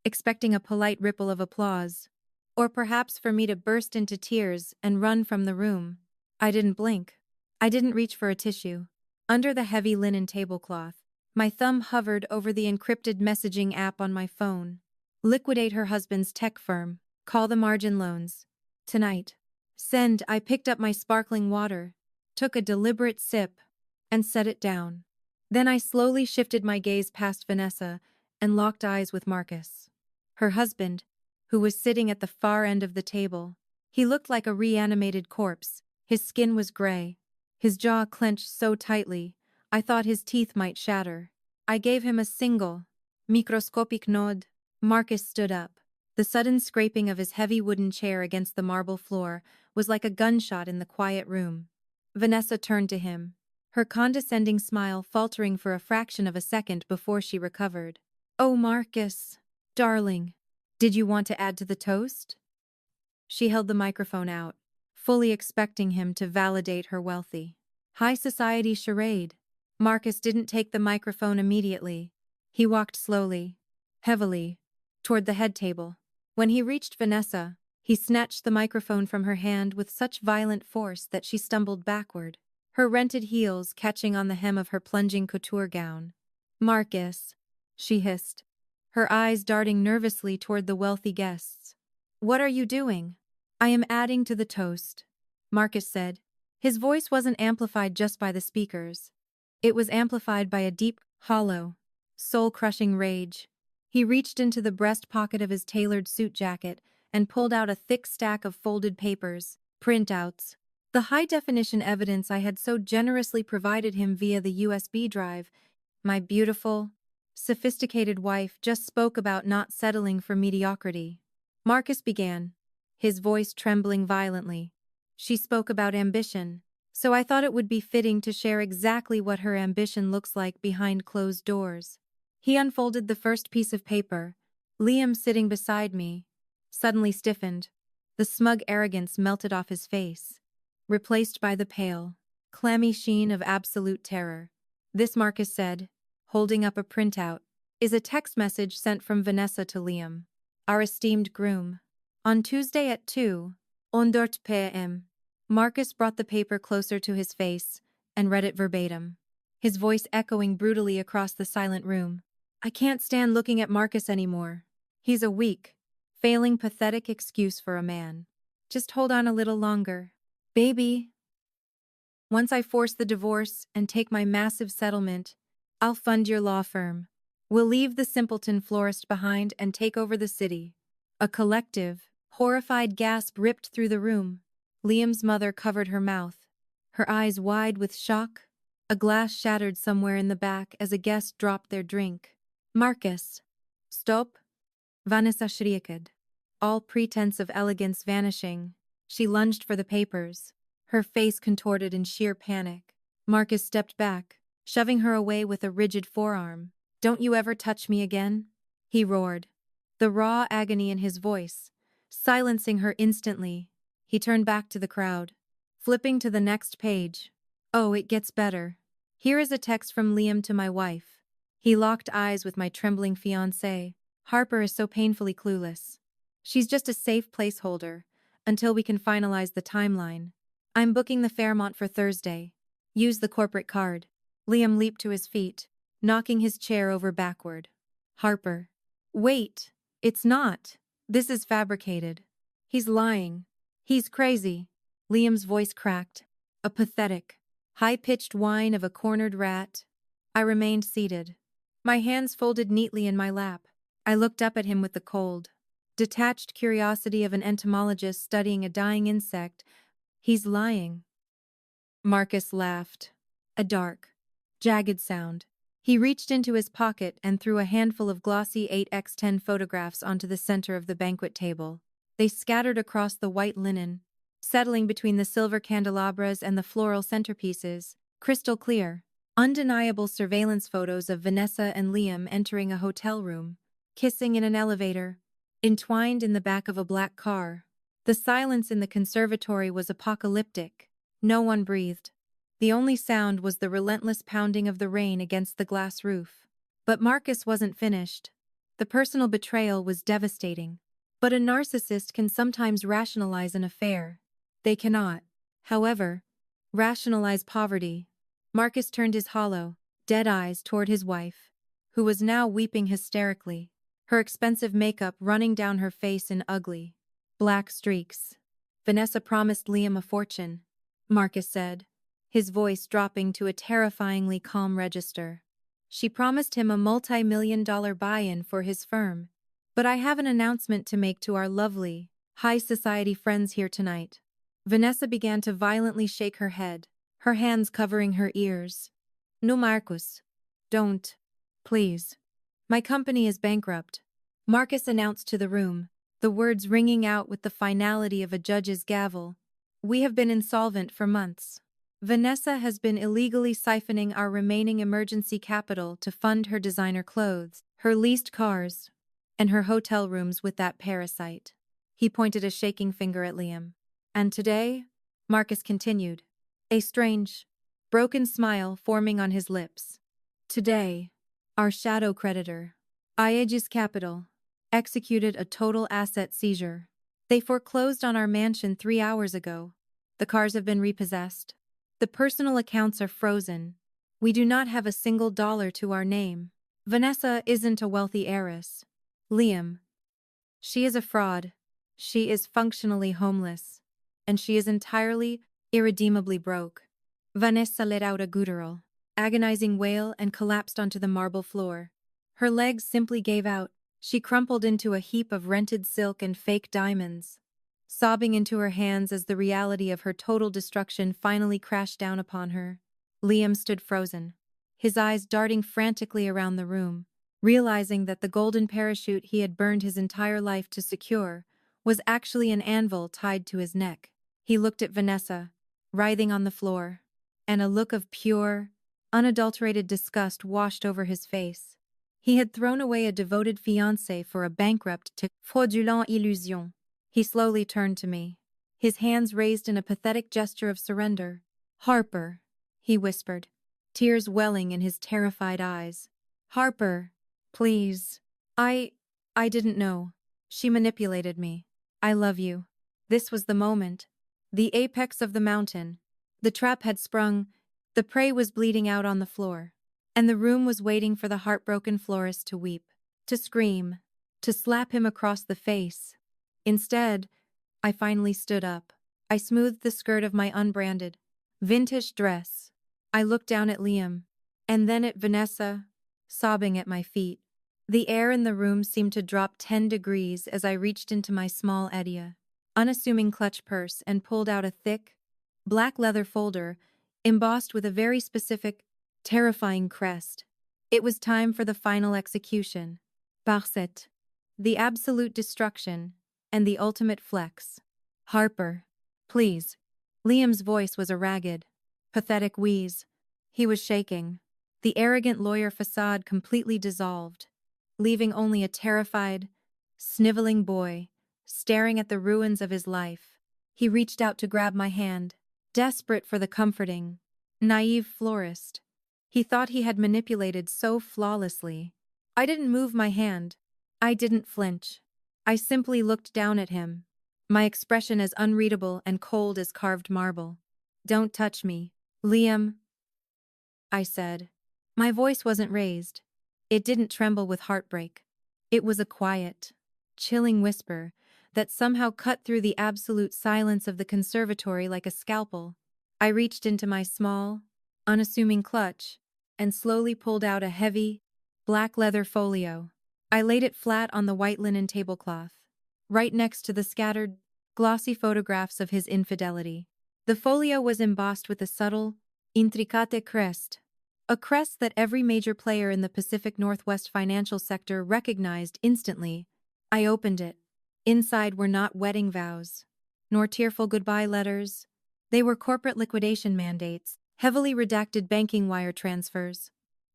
expecting a polite ripple of applause, or perhaps for me to burst into tears and run from the room. I didn't blink. I didn't reach for a tissue. Under the heavy linen tablecloth, my thumb hovered over the encrypted messaging app on my phone. Liquidate her husband's tech firm. Call the margin loans. Tonight. Send. I picked up my sparkling water, took a deliberate sip, and set it down. Then I slowly shifted my gaze past Vanessa and locked eyes with Marcus, her husband, who was sitting at the far end of the table. He looked like a reanimated corpse. His skin was gray, his jaw clenched so tightly, I thought his teeth might shatter. I gave him a single, microscopic nod. Marcus stood up. The sudden scraping of his heavy wooden chair against the marble floor was like a gunshot in the quiet room. Vanessa turned to him, her condescending smile faltering for a fraction of a second before she recovered. Oh, Marcus, darling, did you want to add to the toast? She held the microphone out, fully expecting him to validate her wealthy, high society charade. Marcus didn't take the microphone immediately. He walked slowly, heavily, toward the head table. When he reached Vanessa, he snatched the microphone from her hand with such violent force that she stumbled backward, her rented heels catching on the hem of her plunging couture gown. Marcus, she hissed, her eyes darting nervously toward the wealthy guests. What are you doing? I am adding to the toast, Marcus said. His voice wasn't amplified just by the speakers. It was amplified by a deep, hollow, soul-crushing rage. He reached into the breast pocket of his tailored suit jacket and pulled out a thick stack of folded papers, printouts, the high-definition evidence I had so generously provided him via the USB drive. My beautiful, sophisticated wife just spoke about not settling for mediocrity. Marcus began, his voice trembling violently. She spoke about ambition, so I thought it would be fitting to share exactly what her ambition looks like behind closed doors. He unfolded the first piece of paper. Liam, sitting beside me, suddenly stiffened. The smug arrogance melted off his face, replaced by the pale, clammy sheen of absolute terror. This, Marcus said, holding up a printout, is a text message sent from Vanessa to Liam, our esteemed groom. On Tuesday at 2:00 p.m. Marcus brought the paper closer to his face and read it verbatim, his voice echoing brutally across the silent room. I can't stand looking at Marcus anymore. He's a weak, failing, pathetic excuse for a man. Just hold on a little longer, baby. Once I force the divorce and take my massive settlement, I'll fund your law firm. We'll leave the simpleton florist behind and take over the city. A collective, horrified gasp ripped through the room. Liam's mother covered her mouth, her eyes wide with shock. A glass shattered somewhere in the back as a guest dropped their drink. Marcus. Stop. Vanessa shrieked, all pretense of elegance vanishing. She lunged for the papers, her face contorted in sheer panic. Marcus stepped back, shoving her away with a rigid forearm. "Don't you ever touch me again?" he roared, the raw agony in his voice, silencing her instantly. He turned back to the crowd, flipping to the next page. "Oh, it gets better. Here is a text from Liam to my wife." He locked eyes with my trembling fiancé. "Harper is so painfully clueless. She's just a safe placeholder until we can finalize the timeline. I'm booking the Fairmont for Thursday. Use the corporate card." Liam leaped to his feet, knocking his chair over backward. "Harper. Wait. It's not. This is fabricated. He's lying. He's crazy." Liam's voice cracked, a pathetic, high-pitched whine of a cornered rat. I remained seated, my hands folded neatly in my lap. I looked up at him with the cold, detached curiosity of an entomologist studying a dying insect. "He's lying." Marcus laughed, a dark, jagged sound. He reached into his pocket and threw a handful of glossy 8x10 photographs onto the center of the banquet table. They scattered across the white linen, settling between the silver candelabras and the floral centerpieces, crystal clear. Undeniable surveillance photos of Vanessa and Liam entering a hotel room, kissing in an elevator, entwined in the back of a black car. The silence in the conservatory was apocalyptic. No one breathed. The only sound was the relentless pounding of the rain against the glass roof. But Marcus wasn't finished. The personal betrayal was devastating. But a narcissist can sometimes rationalize an affair. They cannot, however, rationalize poverty. Marcus turned his hollow, dead eyes toward his wife, who was now weeping hysterically, her expensive makeup running down her face in ugly, black streaks. "Vanessa promised Liam a fortune," Marcus said, his voice dropping to a terrifyingly calm register. "She promised him a multi-million-dollar buy-in for his firm. But I have an announcement to make to our lovely, high-society friends here tonight." Vanessa began to violently shake her head, her hands covering her ears. "No, Marcus. Don't. Please. My company is bankrupt," Marcus announced to the room, the words ringing out with the finality of a judge's gavel. "We have been insolvent for months. Vanessa has been illegally siphoning our remaining emergency capital to fund her designer clothes, her leased cars, and her hotel rooms with that parasite." He pointed a shaking finger at Liam. "And today," Marcus continued, a strange, broken smile forming on his lips. "Today, our shadow creditor, Aegis Capital, executed a total asset seizure. They foreclosed on our mansion 3 hours ago. The cars have been repossessed. The personal accounts are frozen. We do not have a single dollar to our name. Vanessa isn't a wealthy heiress. Liam. She is a fraud. She is functionally homeless. And she is entirely, irredeemably broke." Vanessa let out a guttural, agonizing wail and collapsed onto the marble floor. Her legs simply gave out. She crumpled into a heap of rented silk and fake diamonds, sobbing into her hands as the reality of her total destruction finally crashed down upon her. Liam stood frozen, his eyes darting frantically around the room, realizing that the golden parachute he had burned his entire life to secure was actually an anvil tied to his neck. He looked at Vanessa, writhing on the floor, and a look of pure, unadulterated disgust washed over his face. He had thrown away a devoted fiancé for a bankrupt fraudulent illusion. He slowly turned to me, his hands raised in a pathetic gesture of surrender. "Harper," he whispered, tears welling in his terrified eyes. "Harper, please. I didn't know. She manipulated me. I love you." This was the moment. The apex of the mountain. The trap had sprung, the prey was bleeding out on the floor, and the room was waiting for the heartbroken florist to weep, to scream, to slap him across the face. Instead, I finally stood up. I smoothed the skirt of my unbranded, vintage dress. I looked down at Liam, and then at Vanessa, sobbing at my feet. The air in the room seemed to drop 10 degrees as I reached into my small unassuming clutch purse and pulled out a thick, black leather folder embossed with a very specific, terrifying crest. It was time for the final execution. Parcet. The absolute destruction and the ultimate flex. "Harper," Please. Liam's voice was a ragged, pathetic wheeze. He was shaking. The arrogant lawyer facade completely dissolved, leaving only a terrified, sniveling boy, staring at the ruins of his life. He reached out to grab my hand, desperate for the comforting, naive florist he thought he had manipulated so flawlessly. I didn't move my hand. I didn't flinch. I simply looked down at him, my expression as unreadable and cold as carved marble. Don't touch me, Liam, I said. My voice wasn't raised. It didn't tremble with heartbreak. It was a quiet, chilling whisper that somehow cut through the absolute silence of the conservatory like a scalpel. I reached into my small, unassuming clutch and slowly pulled out a heavy, black leather folio. I laid it flat on the white linen tablecloth, right next to the scattered, glossy photographs of his infidelity. The folio was embossed with a subtle, intricate crest, a crest that every major player in the Pacific Northwest financial sector recognized instantly. I opened it. Inside were not wedding vows, nor tearful goodbye letters. They were corporate liquidation mandates, heavily redacted banking wire transfers,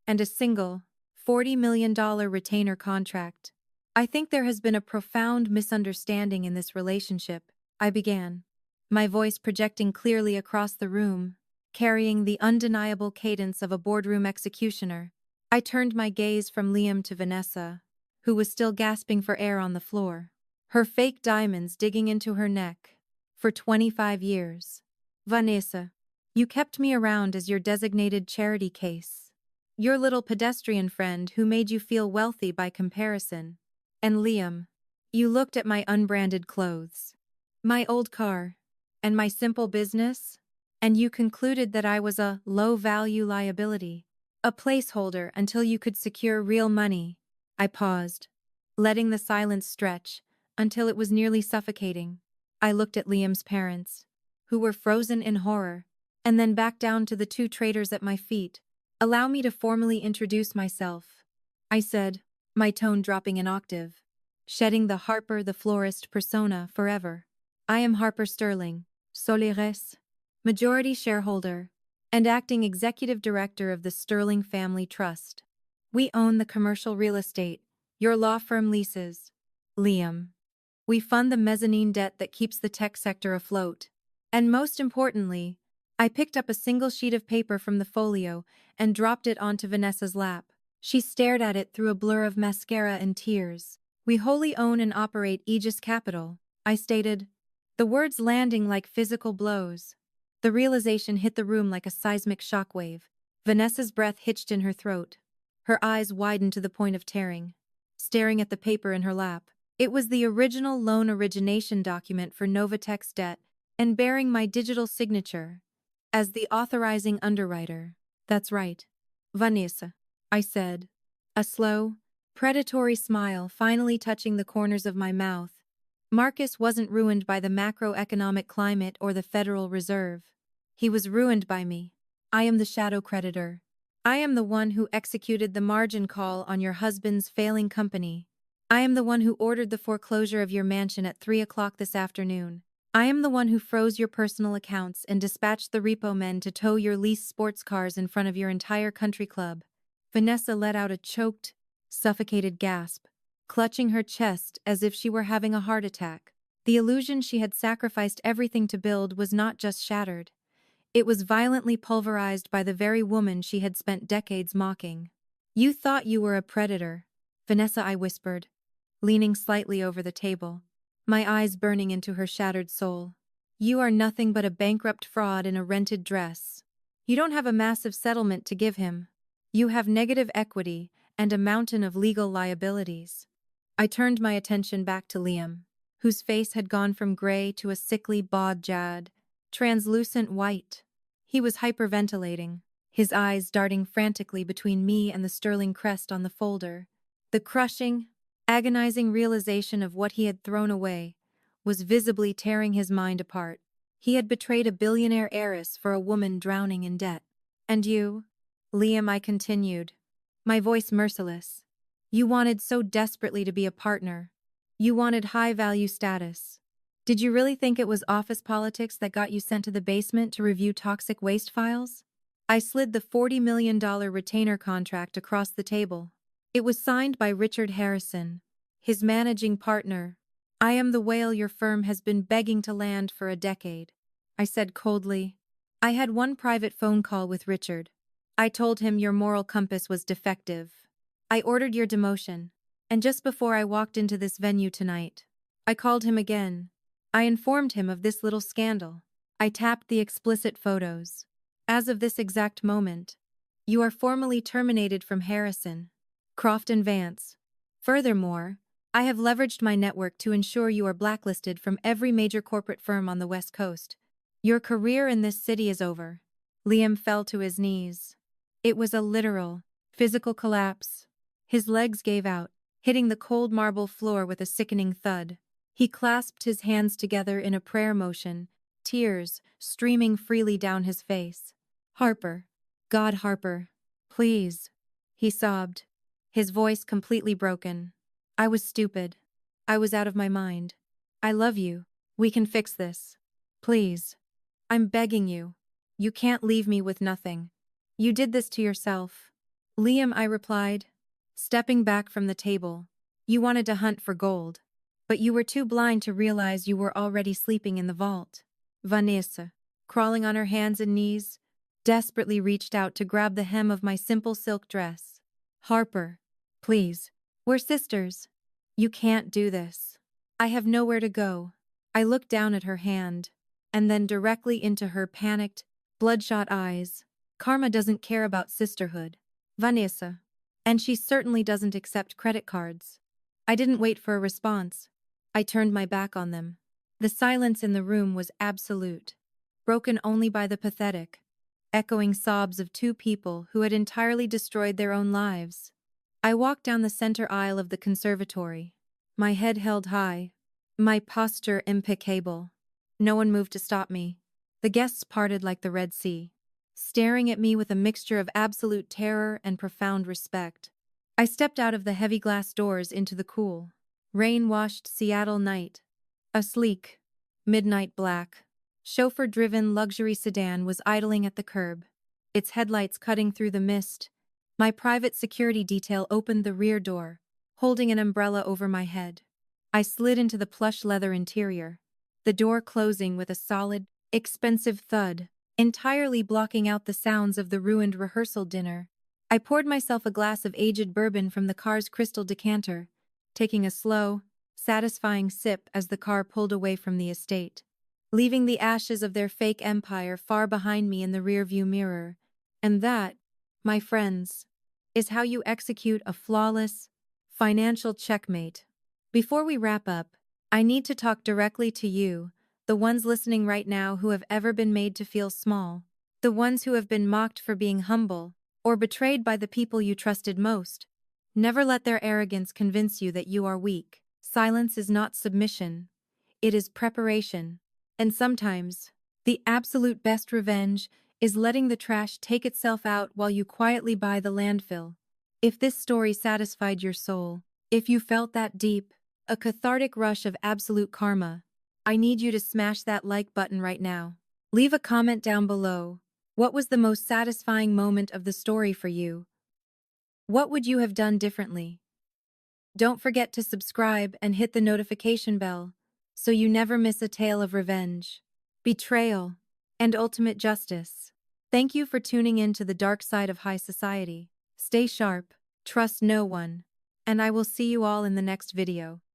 and a single, $40 million retainer contract. I think there has been a profound misunderstanding in this relationship, I began, my voice projecting clearly across the room, carrying the undeniable cadence of a boardroom executioner. I turned my gaze from Liam to Vanessa, who was still gasping for air on the floor, her fake diamonds digging into her neck. For 25 years. Vanessa, you kept me around as your designated charity case. Your little pedestrian friend who made you feel wealthy by comparison. And Liam, you looked at my unbranded clothes, my old car, and my simple business, and you concluded that I was a low-value liability, a placeholder until you could secure real money. I paused, letting the silence stretch until it was nearly suffocating. I looked at Liam's parents, who were frozen in horror, and then back down to the two traitors at my feet. Allow me to formally introduce myself, I said, my tone dropping an octave, shedding the Harper the florist persona forever. I am Harper Sterling, heiress, majority shareholder, and acting executive director of the Sterling Family Trust. We own the commercial real estate your law firm leases. Liam. We fund the mezzanine debt that keeps the tech sector afloat. And most importantly, I picked up a single sheet of paper from the folio and dropped it onto Vanessa's lap. She stared at it through a blur of mascara and tears. We wholly own and operate Aegis Capital, I stated, the words landing like physical blows. The realization hit the room like a seismic shockwave. Vanessa's breath hitched in her throat. Her eyes widened to the point of tearing, staring at the paper in her lap. It was the original loan origination document for Novatech's debt, and bearing my digital signature as the authorizing underwriter. That's right, Vanessa, I said, a slow, predatory smile finally touching the corners of my mouth. Marcus wasn't ruined by the macroeconomic climate or the Federal Reserve. He was ruined by me. I am the shadow creditor. I am the one who executed the margin call on your husband's failing company. I am the one who ordered the foreclosure of your mansion at 3 o'clock this afternoon. I am the one who froze your personal accounts and dispatched the repo men to tow your leased sports cars in front of your entire country club. Vanessa let out a choked, suffocated gasp, clutching her chest as if she were having a heart attack. The illusion she had sacrificed everything to build was not just shattered. It was violently pulverized by the very woman she had spent decades mocking. You thought you were a predator, Vanessa, I whispered, leaning slightly over the table, my eyes burning into her shattered soul. You are nothing but a bankrupt fraud in a rented dress. You don't have a massive settlement to give him. You have negative equity and a mountain of legal liabilities. I turned my attention back to Liam, whose face had gone from gray to a sickly jad, translucent white. He was hyperventilating, his eyes darting frantically between me and the sterling crest on the folder. The crushing, agonizing realization of what he had thrown away was visibly tearing his mind apart. He had betrayed a billionaire heiress for a woman drowning in debt. And you, Liam, I continued, my voice merciless. You wanted so desperately to be a partner. You wanted high-value status. Did you really think it was office politics that got you sent to the basement to review toxic waste files? I slid the $40 million retainer contract across the table. It was signed by Richard Harrison, his managing partner. I am the whale your firm has been begging to land for a decade, I said coldly. I had one private phone call with Richard. I told him your moral compass was defective. I ordered your demotion. And just before I walked into this venue tonight, I called him again. I informed him of this little scandal. I tapped the explicit photos. As of this exact moment, you are formally terminated from Harrison, Croft and Vance. Furthermore, I have leveraged my network to ensure you are blacklisted from every major corporate firm on the West Coast. Your career in this city is over. Liam fell to his knees. It was a literal, physical collapse. His legs gave out, hitting the cold marble floor with a sickening thud. He clasped his hands together in a prayer motion, tears streaming freely down his face. Harper. God, Harper. Please. He sobbed, his voice completely broken. I was stupid. I was out of my mind. I love you. We can fix this. Please. I'm begging you. You can't leave me with nothing. You did this to yourself. Liam, I replied, stepping back from the table. You wanted to hunt for gold, but you were too blind to realize you were already sleeping in the vault. Vanessa, crawling on her hands and knees, desperately reached out to grab the hem of my simple silk dress. Harper, please. We're sisters. You can't do this. I have nowhere to go. I looked down at her hand, and then directly into her panicked, bloodshot eyes. Karma doesn't care about sisterhood, Vanessa. And she certainly doesn't accept credit cards. I didn't wait for a response. I turned my back on them. The silence in the room was absolute, broken only by the pathetic, echoing sobs of two people who had entirely destroyed their own lives. I walked down the center aisle of the conservatory, my head held high, my posture impeccable. No one moved to stop me. The guests parted like the Red Sea, staring at me with a mixture of absolute terror and profound respect. I stepped out of the heavy glass doors into the cool, rain-washed Seattle night. A sleek, midnight black, chauffeur-driven luxury sedan was idling at the curb, its headlights cutting through the mist. My private security detail opened the rear door, holding an umbrella over my head. I slid into the plush leather interior, the door closing with a solid, expensive thud, entirely blocking out the sounds of the ruined rehearsal dinner. I poured myself a glass of aged bourbon from the car's crystal decanter, taking a slow, satisfying sip as the car pulled away from the estate, leaving the ashes of their fake empire far behind me in the rearview mirror. And that, my friends, is how you execute a flawless, financial checkmate. Before we wrap up, I need to talk directly to you, the ones listening right now who have ever been made to feel small, the ones who have been mocked for being humble, or betrayed by the people you trusted most. Never let their arrogance convince you that you are weak. Silence is not submission, it is preparation. And sometimes, the absolute best revenge is letting the trash take itself out while you quietly buy the landfill. If this story satisfied your soul, if you felt that deep, a cathartic rush of absolute karma, I need you to smash that like button right now. Leave a comment down below. What was the most satisfying moment of the story for you? What would you have done differently? Don't forget to subscribe and hit the notification bell so you never miss a tale of revenge, betrayal, and ultimate justice. Thank you for tuning in to the dark side of high society. Stay sharp, trust no one, and I will see you all in the next video.